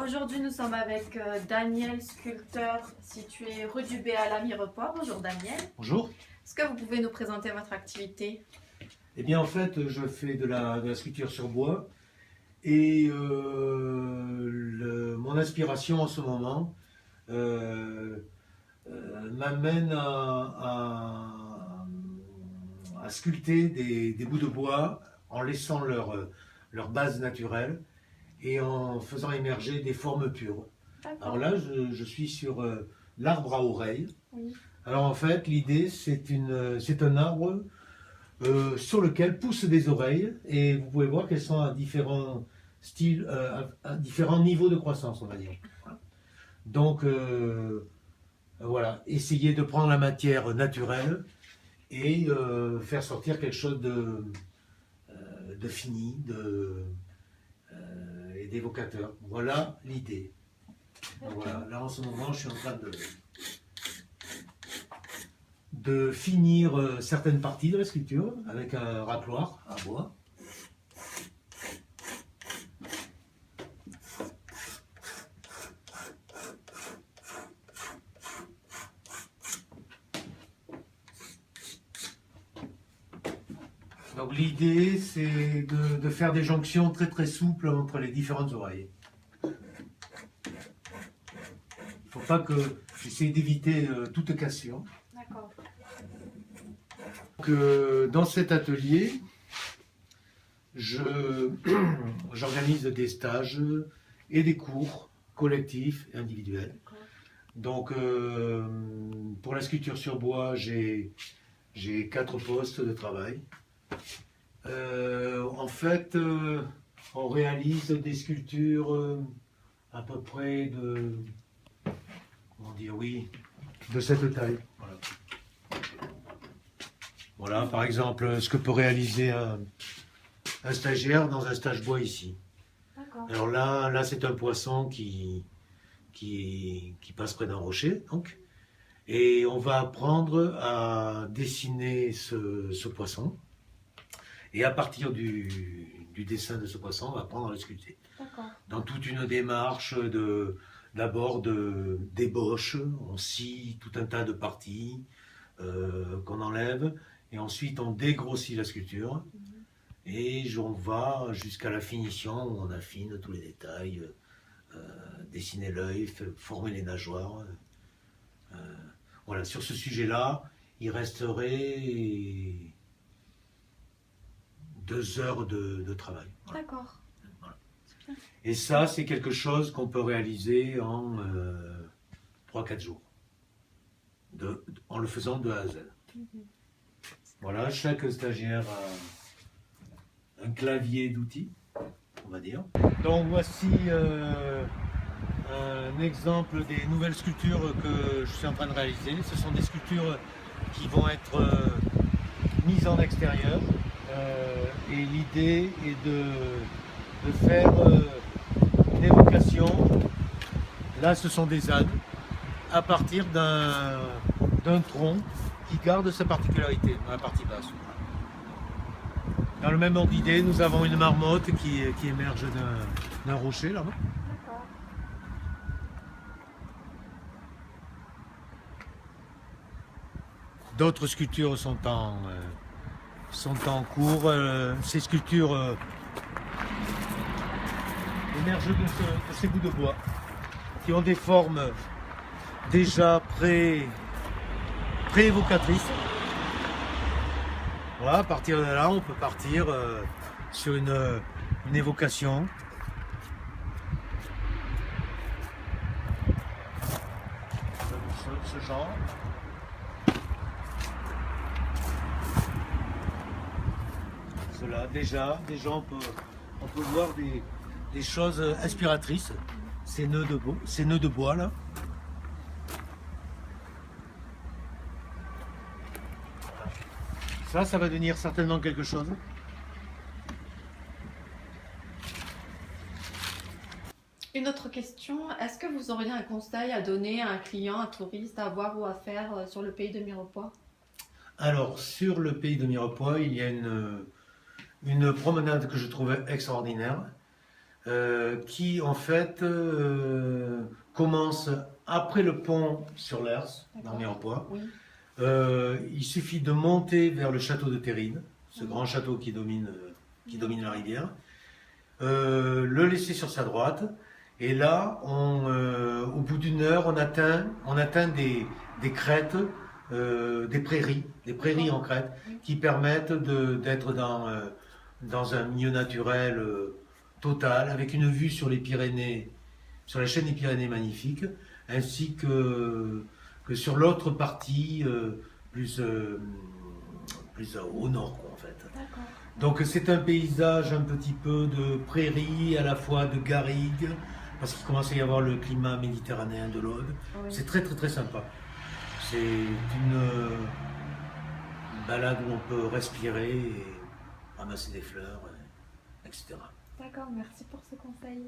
Aujourd'hui, nous sommes avec Daniel, sculpteur situé rue du Béal à Mirepoix. Bonjour Daniel. Bonjour. Est-ce que vous pouvez nous présenter votre activité? Eh bien, en fait, je fais de la sculpture sur bois et mon inspiration en ce moment m'amène à sculpter des bouts de bois en laissant leur base naturelle et en faisant émerger des formes pures. Alors là, je suis sur l'arbre à oreille. Oui. Alors en fait, l'idée, c'est un arbre sur lequel poussent des oreilles et vous pouvez voir qu'elles sont à différents styles, à différents niveaux de croissance, on va dire. Donc voilà, essayer de prendre la matière naturelle et faire sortir quelque chose de fini et d'évocateur. Voilà l'idée. Voilà, là en ce moment, je suis en train de finir certaines parties de la sculpture avec un racloir à bois. Donc l'idée, c'est de faire des jonctions très souples entre les différentes oreilles. Il ne faut pas que j'essaie d'éviter toute cassure. D'accord. Donc, dans cet atelier, j'organise des stages et des cours collectifs et individuels. Donc, pour la sculpture sur bois, j'ai 4 postes de travail. En fait, on réalise des sculptures à peu près de cette taille. Voilà. Voilà, par exemple, ce que peut réaliser un stagiaire dans un stage bois ici. Alors là c'est un poisson qui passe près d'un rocher, donc. Et on va apprendre à dessiner ce poisson. Et à partir du dessin de ce poisson, on va apprendre à le sculpter. Dans toute une démarche d'abord d'ébauche, on scie tout un tas de parties qu'on enlève. Et ensuite, on dégrossit la sculpture et on va jusqu'à la finition où on affine tous les détails, dessiner l'œil, former les nageoires. Voilà, sur ce sujet-là, il resterait 2 heures de travail. Voilà. D'accord. Voilà. Et ça, c'est quelque chose qu'on peut réaliser en 3-4 jours, en le faisant de A à Z. Voilà, chaque stagiaire a un clavier d'outils, on va dire. Donc voici un exemple des nouvelles sculptures que je suis en train de réaliser. Ce sont des sculptures qui vont être mises en extérieur. Et l'idée est de faire une évocation. Là, ce sont des ânes à partir d'un tronc qui garde sa particularité dans la partie basse. Dans le même ordre d'idée, nous avons une marmotte qui émerge d'un rocher là-bas. D'autres sculptures sont en cours. Ces sculptures émergent de ces bouts de bois qui ont des formes déjà pré-évocatrices. Voilà, à partir de là, on peut partir sur une évocation. Ce genre. Cela, déjà on peut voir des choses inspiratrices. Ces nœuds de bois là. Ça va devenir certainement quelque chose. Une autre question, est-ce que vous auriez un conseil à donner à un client, un touriste, à voir ou à faire sur le pays de Mirepoix? Alors, sur le pays de Mirepoix, il y a une promenade que je trouvais extraordinaire. qui en fait commence après le pont sur l'Ers, dans Mirepoix. Oui. Il suffit de monter vers le château de Terrine, ce grand château qui domine la rivière, le laisser sur sa droite, et là, au bout d'une heure, on atteint des crêtes, des prairies en crête, qui permettent d'être dans un milieu naturel total, avec une vue sur les Pyrénées, sur la chaîne des Pyrénées magnifique, ainsi que sur l'autre partie, plus au nord, quoi, en fait. Donc c'est un paysage un petit peu de prairie, à la fois de garrigue, parce qu'il commence à y avoir le climat méditerranéen de l'Aude. Oui. C'est très très très sympa. C'est une balade où on peut respirer et ramasser des fleurs, etc. D'accord, merci pour ce conseil.